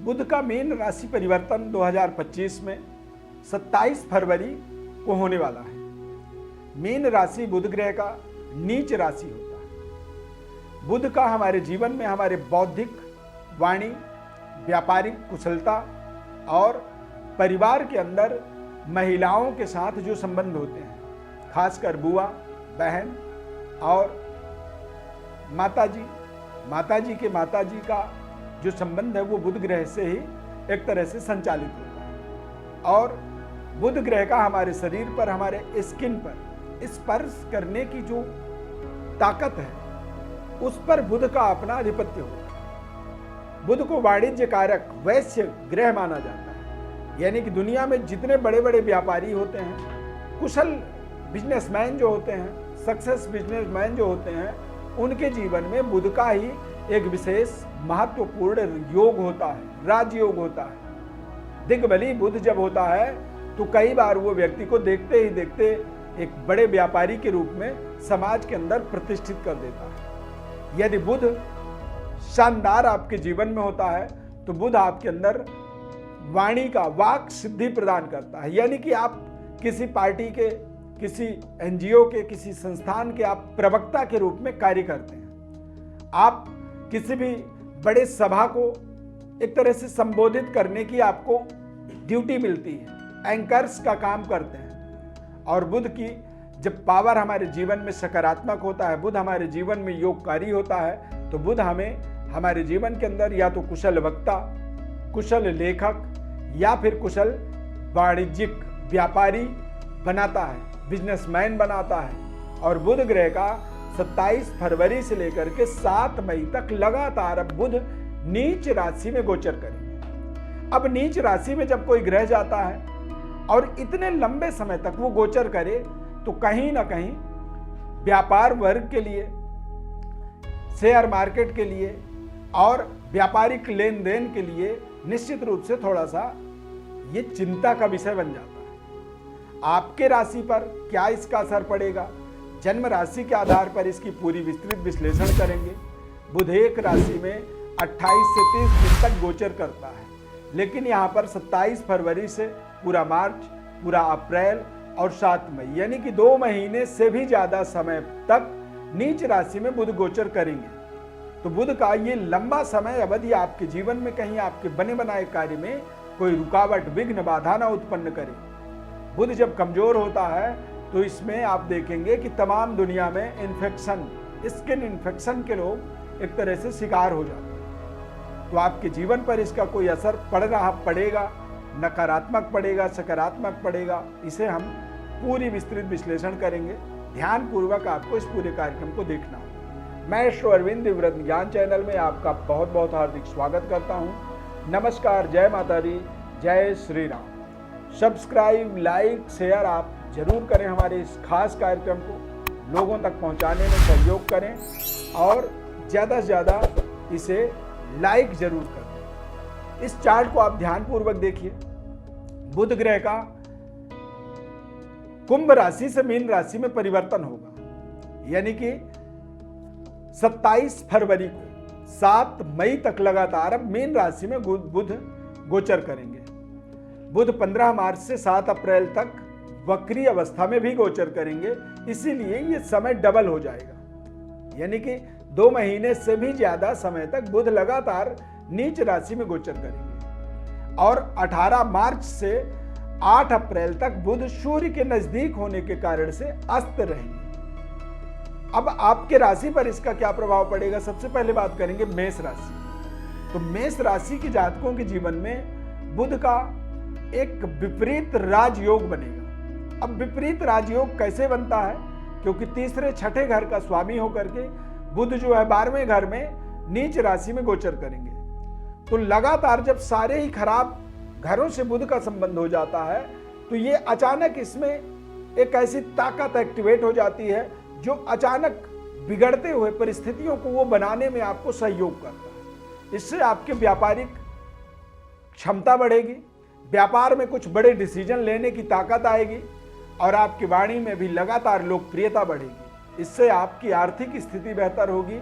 बुध का मीन राशि परिवर्तन 2025 में 27 फरवरी को होने वाला है। मीन राशि बुध ग्रह का नीच राशि होता है। बुध का हमारे जीवन में हमारे बौद्धिक, वाणी, व्यापारिक कुशलता और परिवार के अंदर महिलाओं के साथ जो संबंध होते हैं, खासकर बुआ, बहन और माताजी के माताजी का जो संबंध है वो बुध ग्रह से ही एक तरह से संचालित होता है। और बुध ग्रह का हमारे शरीर पर, हमारे स्किन पर स्पर्श करने की जो ताकत है उस पर बुध का अपना आधिपत्य होता है। बुध को वाणिज्य कारक, वैश्य ग्रह माना जाता है। यानी कि दुनिया में जितने बड़े बड़े व्यापारी होते हैं, कुशल बिजनेसमैन जो होते हैं, सक्सेस बिजनेसमैन जो होते हैं, उनके जीवन में बुध का ही एक विशेष महत्वपूर्ण योग होता है, राजयोग होता है। दिग्बली बुध जब होता है तो कई बार वो व्यक्ति को देखते ही देखते एक बड़े व्यापारी के रूप में समाज के अंदर प्रतिष्ठित कर देता है। यदि बुध शानदार आपके जीवन में होता है तो बुध आपके अंदर वाणी का, वाक सिद्धि प्रदान करता है। यानी कि आप किसी पार्टी के, किसी एनजीओ के, किसी संस्थान के आप प्रवक्ता के रूप में कार्य करते हैं। आप किसी भी बड़े सभा को एक तरह से संबोधित करने की आपको ड्यूटी मिलती है, एंकर्स का काम करते हैं। और बुध की जब पावर हमारे जीवन में सकारात्मक होता है, बुध हमारे जीवन में योगकारी होता है, तो बुध हमें हमारे जीवन के अंदर या तो कुशल वक्ता, कुशल लेखक या फिर कुशल वाणिज्यिक व्यापारी बनाता है, बिजनेसमैन बनाता है। और बुध ग्रह का 27 फरवरी से लेकर के 7 मई तक लगातार अब बुध नीच राशि में गोचर करेंगे। अब नीच राशि में जब कोई ग्रह जाता है और इतने लंबे समय तक वो गोचर करे तो कहीं ना कहीं व्यापार वर्ग के लिए, शेयर मार्केट के लिए और व्यापारिक लेन देन के लिए निश्चित रूप से थोड़ा सा ये चिंता का विषय बन जाता है। आपके राशि पर क्या इसका असर पड़ेगा, जन्म राशि के आधार पर इसकी पूरी विस्तृत विश्लेषण करेंगे। बुध एक राशि में 28 से 30 दिन तक गोचर करता है, लेकिन यहाँ पर 27 फरवरी से पूरा मार्च, पूरा अप्रैल और 7 मई यानी कि 2 महीने से भी ज्यादा समय तक नीच राशि में बुध गोचर करेंगे। तो बुध का ये लंबा समय अवधि आपके जीवन में कहीं आपके बने बनाए कार्य में कोई रुकावट, विघ्न, बाधा ना उत्पन्न करे। बुध जब कमजोर होता है तो इसमें आप देखेंगे कि तमाम दुनिया में इन्फेक्शन, स्किन इन्फेक्शन के लोग एक तरह से शिकार हो जाते हैं। तो आपके जीवन पर इसका कोई असर पड़ेगा, नकारात्मक पड़ेगा, सकारात्मक पड़ेगा, इसे हम पूरी विस्तृत विश्लेषण करेंगे। ध्यान पूर्वक आपको इस पूरे कार्यक्रम को देखना होगा। मैं श्री अरविंद दिव्यव्रत ज्ञान चैनल में आपका बहुत बहुत हार्दिक स्वागत करता हूँ। नमस्कार, जय माता दी, जय Shri Ram. Subscribe, like, share आप जरूर करें। हमारे इस खास कार्यक्रम को लोगों तक पहुंचाने में सहयोग करें और ज़्यादा से ज़्यादा इसे लाइक जरूर करें। इस चार्ट को आप ध्यानपूर्वक देखिए। बुध ग्रह का कुंभ राशि से मीन राशि में परिवर्तन होगा, यानी कि 27 फरवरी को 7 मई तक लगातार अब मीन राशि में बुध गोचर करेंगे। बुध 15 मार्च से 7 अप्रैल तक वक्री अवस्था में भी गोचर करेंगे, इसीलिए ये समय डबल हो जाएगा। यानी कि 2 महीने से भी ज्यादा समय तक बुध लगातार नीच राशि में गोचर करेंगे। और 18 मार्च से 8 अप्रैल तक बुध सूर्य के नजदीक होने के कारण से अस्त रहेंगे। अब आपके राशि पर इसका क्या प्रभाव पड़ेगा, सबसे पहले बात करेंगे मेष राशि। तो मेष राशि के जातकों के जीवन में बुध का एक विपरीत राजयोग बनेगा। अब विपरीत राजयोग कैसे बनता है, क्योंकि तीसरे छठे घर का स्वामी होकर के बुध जो है 12वें घर में नीच राशि में गोचर करेंगे। तो लगातार जब सारे ही खराब घरों से बुध का संबंध हो जाता है तो ये अचानक इसमें एक ऐसी ताकत एक्टिवेट हो जाती है जो अचानक बिगड़ते हुए परिस्थितियों को वो बनाने में आपको सहयोग करता है। इससे आपके व्यापारिक क्षमता बढ़ेगी, व्यापार में कुछ बड़े डिसीजन लेने की ताकत आएगी और आपकी वाणी में भी लगातार लोकप्रियता बढ़ेगी। इससे आपकी आर्थिक स्थिति बेहतर होगी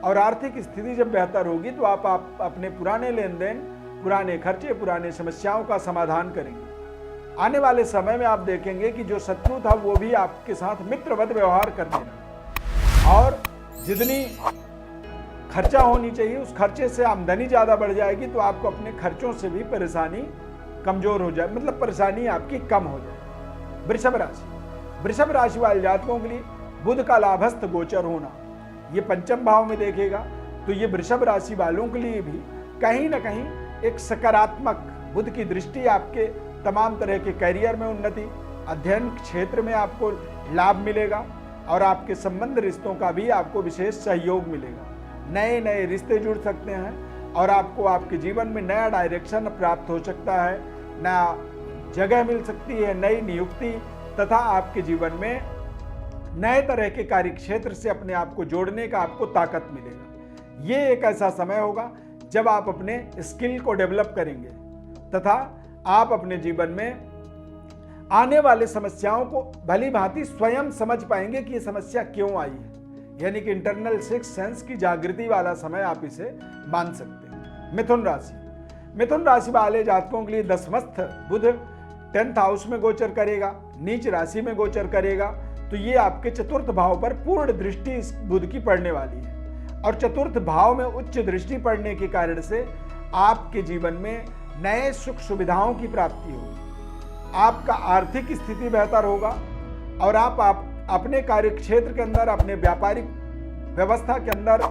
और आर्थिक स्थिति जब बेहतर होगी तो आप अपने पुराने लेन देन पुराने खर्चे, पुराने समस्याओं का समाधान करेंगे। आने वाले समय में आप देखेंगे कि जो शत्रु था वो भी आपके साथ मित्रवत व्यवहार करने लगा, और जितनी खर्चा होनी चाहिए उस खर्चे से आमदनी ज़्यादा बढ़ जाएगी, तो आपको अपने खर्चों से भी परेशानी कमजोर हो जाए, मतलब परेशानी आपकी कम हो जाए। वृषभ राशि वाले जातकों के लिए बुध का लाभस्थ गोचर होना, ये पंचम भाव में देखेगा, तो ये वृषभ राशि वालों के लिए भी कहीं ना कहीं एक सकारात्मक बुध की दृष्टि आपके तमाम तरह के करियर में उन्नति, अध्ययन क्षेत्र में आपको लाभ मिलेगा, और आपके संबंध रिश्तों का भी आपको विशेष सहयोग मिलेगा। नए नए रिश्ते जुड़ सकते हैं और आपको आपके जीवन में नया डायरेक्शन प्राप्त हो सकता है, नया जगह मिल सकती है, नई नियुक्ति, तथा आपके जीवन में नए तरह के कार्य क्षेत्र से अपने आप को जोड़ने का आपको ताकत मिलेगा। ये एक ऐसा समय होगा जब आप अपने स्किल को डेवलप करेंगे तथा आप अपने जीवन में आने वाले समस्याओं को भली भांति स्वयं समझ पाएंगे कि ये समस्या क्यों आई है, यानी कि इंटरनल सिक्स सेंस की जागृति वाला समय आप इसे मान सकते हैं। मिथुन राशि वाले जातकों के लिए दशमस्थ बुध 10th हाउस में गोचर करेगा, नीच राशि में गोचर करेगा, तो ये आपके चतुर्थ भाव पर पूर्ण दृष्टि इस बुध की पड़ने वाली है, और चतुर्थ भाव में उच्च दृष्टि पड़ने के कारण से आपके जीवन में नए सुख सुविधाओं की प्राप्ति होगी, आपका आर्थिक स्थिति बेहतर होगा, और आप अपने कार्य क्षेत्र के अंदर, अपने व्यापारिक व्यवस्था के अंदर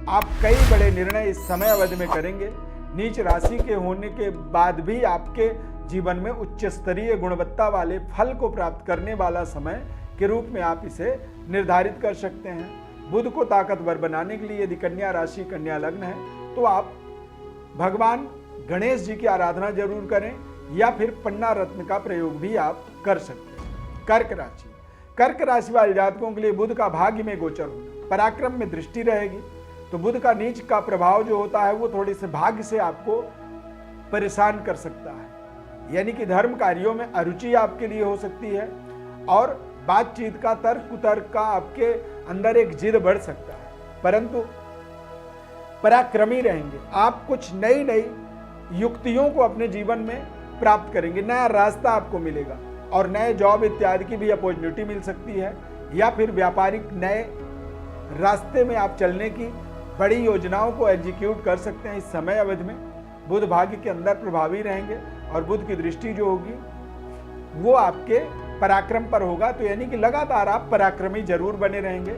आप कई बड़े निर्णय इस समय अवधि में करेंगे। नीच राशि के होने के बाद भी आपके जीवन में उच्च स्तरीय गुणवत्ता वाले फल को प्राप्त करने वाला समय के रूप में आप इसे निर्धारित कर सकते हैं। बुध को ताकतवर बनाने के लिए यदि कन्या राशि, कन्या लग्न है, तो आप भगवान गणेश जी की आराधना जरूर करें, या फिर पन्ना रत्न का प्रयोग भी आप कर सकते हैं। कर्क राशि वाले जातकों के लिए बुध का भाग्य में गोचर होना, पराक्रम में दृष्टि रहेगी, तो बुध का नीच का प्रभाव जो होता है वो थोड़े से भाग्य से आपको परेशान कर सकता है, यानी कि धर्म कार्यों में अरुचि आपके लिए हो सकती है, और बातचीत का, तर्क कुतर्क का आपके अंदर एक जिद बढ़ सकता है, परंतु पराक्रमी रहेंगे। आप कुछ नई युक्तियों को अपने जीवन में प्राप्त करेंगे, नया रास्ता आपको मिलेगा, और नए जॉब इत्यादि की भी अपॉर्चुनिटी मिल सकती है, या फिर व्यापारिक नए रास्ते में आप चलने की बड़ी योजनाओं को एग्जीक्यूट कर सकते हैं। इस समय अवधि में बुध भाग्य के अंदर प्रभावी रहेंगे, और बुध की दृष्टि जो होगी वो आपके पराक्रम पर होगा, तो यानी कि लगातार आप पराक्रमी जरूर बने रहेंगे।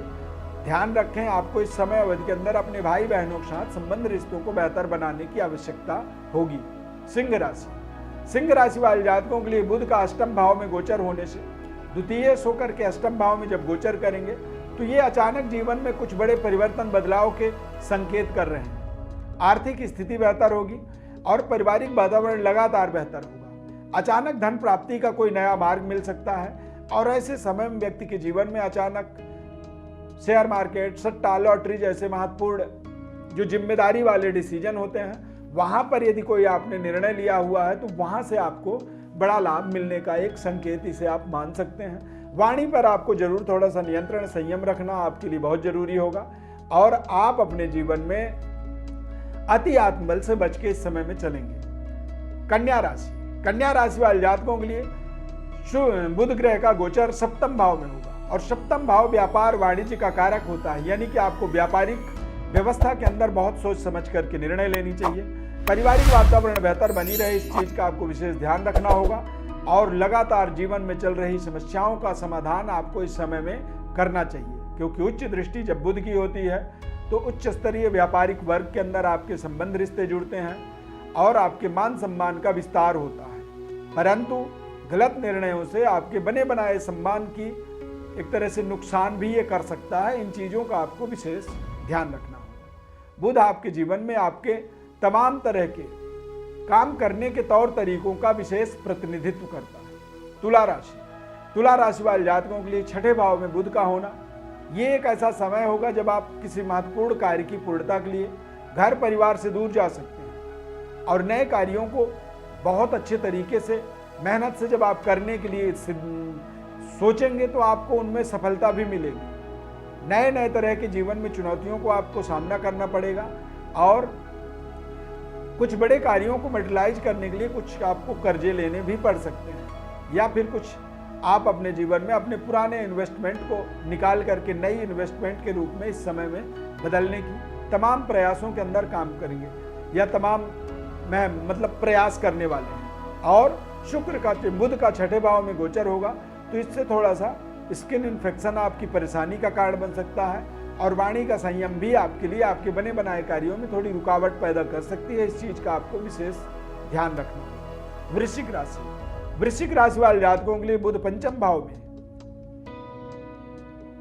ध्यान रखें, आपको इस समय अवधि के अंदर अपने भाई बहनों के साथ संबंध रिश्तों को बेहतर बनाने की आवश्यकता होगी। सिंह राशि वाले जातकों के लिए बुध का अष्टम भाव में गोचर होने से, द्वितीय होकर के अष्टम भाव में जब गोचर करेंगे, तो ये अचानक जीवन में कुछ बड़े परिवर्तन, बदलाव के संकेत कर रहे हैं। आर्थिक स्थिति बेहतर होगी और पारिवारिक वातावरण लगातार बेहतर होगा। अचानक धन प्राप्ति का कोई नया मार्ग मिल सकता है, और ऐसे समय में व्यक्ति के जीवन में अचानक शेयर मार्केट, सट्टा, लॉटरी जैसे महत्वपूर्ण जो जिम्मेदारी वाले डिसीजन होते हैं, वहां पर यदि कोई आपने निर्णय लिया हुआ है, तो वहां से आपको बड़ा लाभ मिलने का एक संकेत इसे आप मान सकते हैं। वाणी पर आपको जरूर थोड़ा सा नियंत्रण, संयम रखना आपके लिए बहुत जरूरी होगा, और आप अपने जीवन में अति आत्मबल से बच के इस समय में चलेंगे। कन्या राशि वाले जातकों के लिए बुध ग्रह का गोचर सप्तम भाव में होगा, और सप्तम भाव व्यापार वाणिज्य का कारक होता है, यानी कि आपको व्यापारिक व्यवस्था के अंदर बहुत सोच समझ करके निर्णय लेनी चाहिए। पारिवारिक वातावरण बेहतर बनी रहे, इस चीज का आपको विशेष ध्यान रखना होगा, और लगातार जीवन में चल रही समस्याओं का समाधान आपको इस समय में करना चाहिए, क्योंकि उच्च दृष्टि जब बुध की होती है तो उच्च स्तरीय व्यापारिक वर्ग के अंदर आपके संबंध रिश्ते जुड़ते हैं, और आपके मान सम्मान का विस्तार होता है, परंतु गलत निर्णयों से आपके बने बनाए सम्मान की एक तरह से नुकसान भी ये कर सकता है। इन चीज़ों का आपको विशेष ध्यान रखना होगा। बुध आपके जीवन में आपके तमाम तरह के काम करने के तौर तरीकों का विशेष प्रतिनिधित्व करता है। तुला राशि वाले जातकों के लिए छठे भाव में बुध का होना, ये एक ऐसा समय होगा जब आप किसी महत्वपूर्ण कार्य की पूर्णता के लिए घर परिवार से दूर जा सकते हैं, और नए कार्यों को बहुत अच्छे तरीके से मेहनत से जब आप करने के लिए सोचेंगे तो आपको उनमें सफलता भी मिलेगी। नए तरह के जीवन में चुनौतियों को आपको सामना करना पड़ेगा, और कुछ बड़े कार्यों को मटेरियलाइज करने के लिए कुछ आपको कर्जे लेने भी पड़ सकते हैं, या फिर कुछ आप अपने जीवन में अपने पुराने इन्वेस्टमेंट को निकाल करके नई इन्वेस्टमेंट के रूप में इस समय में बदलने की तमाम प्रयासों के अंदर काम करेंगे, या तमाम मतलब प्रयास करने वाले हैं। और शुक्र का बुध का छठे भाव में गोचर होगा, तो इससे थोड़ा सा स्किन इन्फेक्शन आपकी परेशानी का कारण बन सकता है, और वाणी का संयम भी आपके लिए आपके बने बनाए कार्यों में थोड़ी रुकावट पैदा कर सकती है। इस चीज का आपको विशेष ध्यान रखना है। वृश्चिक राशि वाले जातकों के लिए बुध पंचम भाव में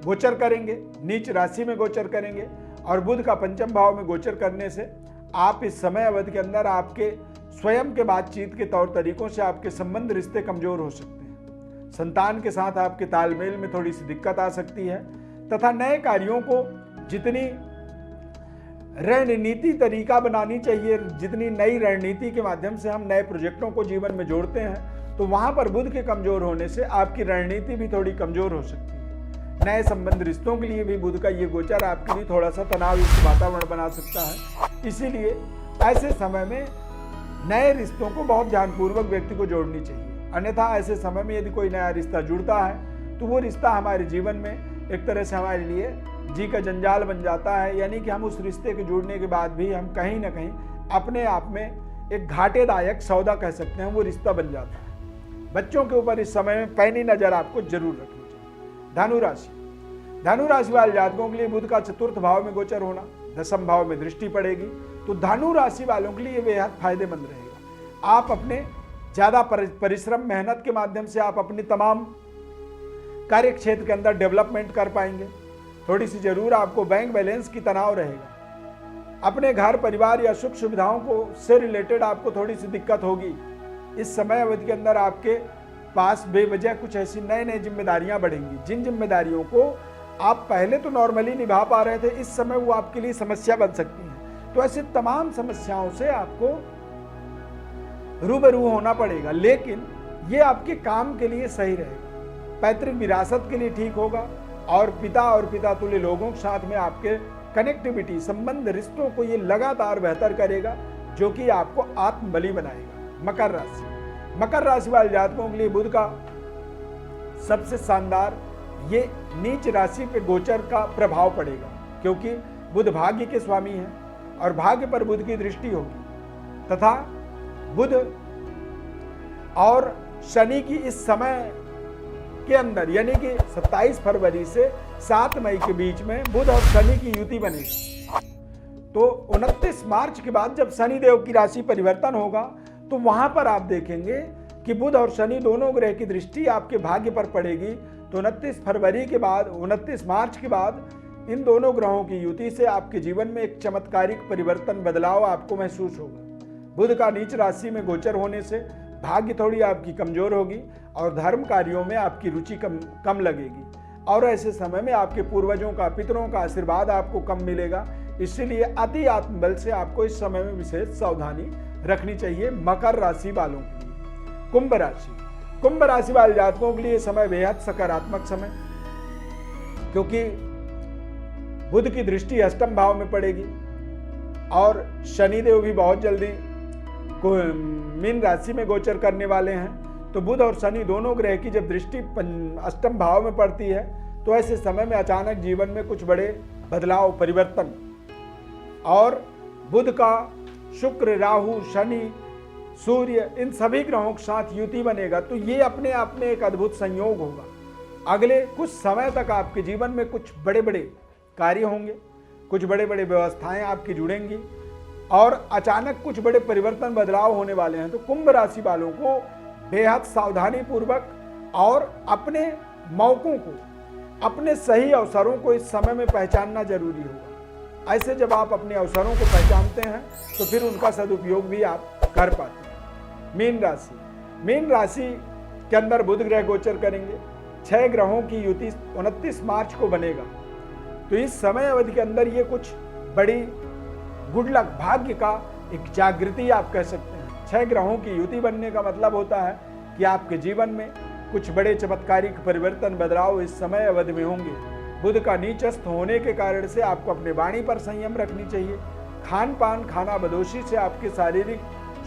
गोचर करेंगे, नीच राशि में गोचर करेंगे, और बुध का पंचम भाव में गोचर करने से आप इस समय अवधि के अंदर आपके स्वयं के बातचीत के तौर तरीकों से आपके संबंध रिश्ते कमजोर हो सकते हैं। संतान के साथ आपके तालमेल में थोड़ी सी दिक्कत आ सकती है, तथा नए कार्यों को जितनी रणनीति तरीका बनानी चाहिए, जितनी नई रणनीति के माध्यम से हम नए प्रोजेक्टों को जीवन में जोड़ते हैं, तो वहां पर बुध के कमजोर होने से आपकी रणनीति भी थोड़ी कमजोर हो सकती है। नए संबंध रिश्तों के लिए भी बुध का ये गोचर आपके लिए थोड़ा सा तनाव युक्त वातावरण बना सकता है। इसीलिए ऐसे समय में नए रिश्तों को बहुत ध्यानपूर्वक व्यक्ति को जोड़नी चाहिए। अन्यथा ऐसे समय में यदि कोई नया रिश्ता जुड़ता है तो वो रिश्ता हमारे जीवन में एक तरह से हमारे लिए जी का जंजाल बन जाता है, यानी कि हम उस रिश्ते के जुड़ने के बाद भी हम कहीं ना कहीं अपने आप में एक घाटेदायक सौदा कह सकते हैं, वो रिश्ता बन जाता है। बच्चों के ऊपर इस समय में पैनी नजर आपको जरूर रखनी चाहिए। धनु राशि वाले जातकों के लिए बुध का चतुर्थ भाव में गोचर होना, दसम भाव में दृष्टि पड़ेगी, तो धनु राशि वालों के लिए बेहद फायदेमंद रहेगा। आप अपने ज्यादा परिश्रम मेहनत के माध्यम से आप अपनी तमाम कार्य क्षेत्र के अंदर डेवलपमेंट कर पाएंगे। थोड़ी सी जरूर आपको बैंक बैलेंस की तनाव रहेगा। अपने घर परिवार या सुख सुविधाओं को से रिलेटेड आपको थोड़ी सी दिक्कत होगी। इस समय अवधि के अंदर आपके पास बेवजह कुछ ऐसी नई नई जिम्मेदारियां बढ़ेंगी, जिन जिम्मेदारियों को आप पहले तो नॉर्मली निभा पा रहे थे, इस समय वो आपके लिए समस्या बन सकती है। तो ऐसी तमाम समस्याओं से आपको रूबरू होना पड़ेगा, लेकिन ये आपके काम के लिए सही रहेगा। पैतृक विरासत के लिए ठीक होगा, और पिता तुल्य लोगों के साथ में आपके कनेक्टिविटी संबंध रिश्तों को ये लगातार बेहतर करेगा, जो कि आपको आत्मबली बनाएगा। मकर राशि वाले जातकों के लिए बुध का सबसे शानदार ये नीच राशि पे गोचर का प्रभाव पड़ेगा, क्योंकि बुध भाग्य के स्वामी हैं और भाग्य पर बुध की दृष्टि होगी, तथा बुध और शनि की इस समय के अंदर यानी कि 27 फरवरी से 7 मई के बीच में बुध और शनि की युति बनेगी। तो 29 मार्च के बाद जब शनि देव की राशि परिवर्तन होगा, तो वहां पर आप देखेंगे कि बुध और शनि दोनों ग्रह की दृष्टि आपके भाग्य पर पड़ेगी। तो 29 फरवरी के बाद 29 मार्च के बाद इन दोनों ग्रहों की युति से आपके जीवन में एक चमत्कारिक परिवर्तन बदलाव आपको महसूस होगा। बुध का नीच राशि में गोचर होने से भाग्य थोड़ी आपकी कमजोर होगी और धर्म कार्यों में आपकी रुचि कम लगेगी, और ऐसे समय में आपके पूर्वजों का पितरों का आशीर्वाद आपको कम मिलेगा। इसलिए अति आत्मबल से आपको इस समय में विशेष सावधानी रखनी चाहिए। मकर राशि वालों के लिए कुंभ राशि वाले जातकों के लिए समय बेहद सकारात्मक समय, क्योंकि बुध की दृष्टि अष्टम भाव में पड़ेगी और शनिदेव भी बहुत जल्दी मीन राशि में गोचर करने वाले हैं। तो बुध और शनि दोनों ग्रह की जब दृष्टि अष्टम भाव में पड़ती है, तो ऐसे समय में अचानक जीवन में कुछ बड़े बदलाव परिवर्तन, और बुध का शुक्र राहु शनि सूर्य इन सभी ग्रहों के साथ युति बनेगा, तो ये अपने आप में एक अद्भुत संयोग होगा। अगले कुछ समय तक आपके जीवन में कुछ बड़े बड़े कार्य होंगे, कुछ बड़े बड़े व्यवस्थाएं आपकी जुड़ेंगी, और अचानक कुछ बड़े परिवर्तन बदलाव होने वाले हैं। तो कुंभ राशि वालों को बेहद सावधानी पूर्वक और अपने मौकों को, अपने सही अवसरों को इस समय में पहचानना जरूरी होगा। ऐसे जब आप अपने अवसरों को पहचानते हैं तो फिर उनका सदुपयोग भी आप कर पाते हैं। मीन राशि के अंदर बुध ग्रह गोचर करेंगे। 6 ग्रहों की युति 29 मार्च को बनेगा। तो इस समय अवधि के अंदर ये कुछ बड़ी गुड लक, भाग्य का एक जागृति आप कह सकते हैं। 6 ग्रहों की युति बनने का मतलब होता है कि आपके जीवन में कुछ बड़े चमत्कारिक परिवर्तन बदलाव इस समय अवधि में होंगे। बुध का नीचस्थ होने के कारण से आपको अपने वाणी पर संयम रखनी चाहिए। खान पान खाना बदोशी से आपके शारीरिक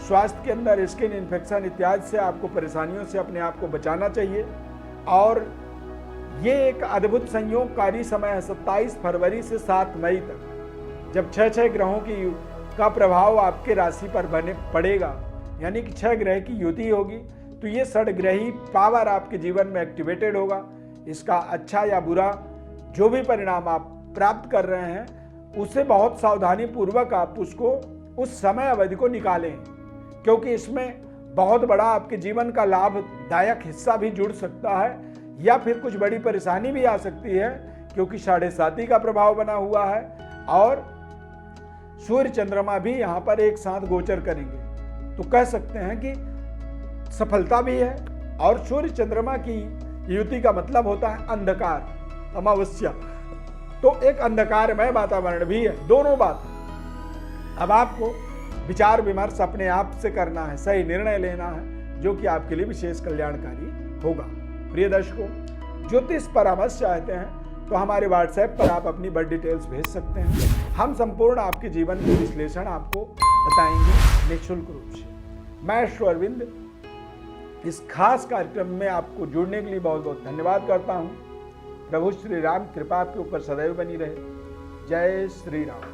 स्वास्थ्य के अंदर स्किन इन्फेक्शन इत्यादि से आपको परेशानियों से अपने आप को बचाना चाहिए। और ये एक अद्भुत संयोगकारी समय है 27 फरवरी से 7 मई तक, जब 6 ग्रहों का प्रभाव आपके राशि पर पड़ेगा, यानी कि 6 ग्रह की युति होगी। तो ये षड्ग्रही पावर आपके जीवन में एक्टिवेटेड होगा। इसका अच्छा या बुरा जो भी परिणाम आप प्राप्त कर रहे हैं, उसे बहुत सावधानी पूर्वक आप उसको उस समय अवधि को निकालें, क्योंकि इसमें बहुत बड़ा आपके जीवन का लाभदायक हिस्सा भी जुड़ सकता है, या फिर कुछ बड़ी परेशानी भी आ सकती है, क्योंकि 7.5 का प्रभाव बना हुआ है और सूर्य चंद्रमा भी यहाँ पर एक साथ गोचर करेंगे। तो कह सकते हैं कि सफलता भी है। और सूर्य चंद्रमा की युति का मतलब होता है अंधकार, अमावस्या, तो एक अंधकारमय वातावरण भी है। दोनों बात अब आपको विचार विमर्श अपने आप से करना है, सही निर्णय लेना है, जो कि आपके लिए विशेष कल्याणकारी होगा। प्रिय दर्शकों, ज्योतिष परामर्श चाहते हैं तो हमारे व्हाट्सएप पर आप अपनी बर्थ डिटेल्स भेज सकते हैं। हम संपूर्ण आपके जीवन के विश्लेषण आपको बताएंगे निःशुल्क रूप से। मैं अरविंद इस खास कार्यक्रम में आपको जुड़ने के लिए बहुत बहुत धन्यवाद करता हूँ। प्रभु श्री राम कृपा आपके ऊपर सदैव बनी रहे। जय श्री राम।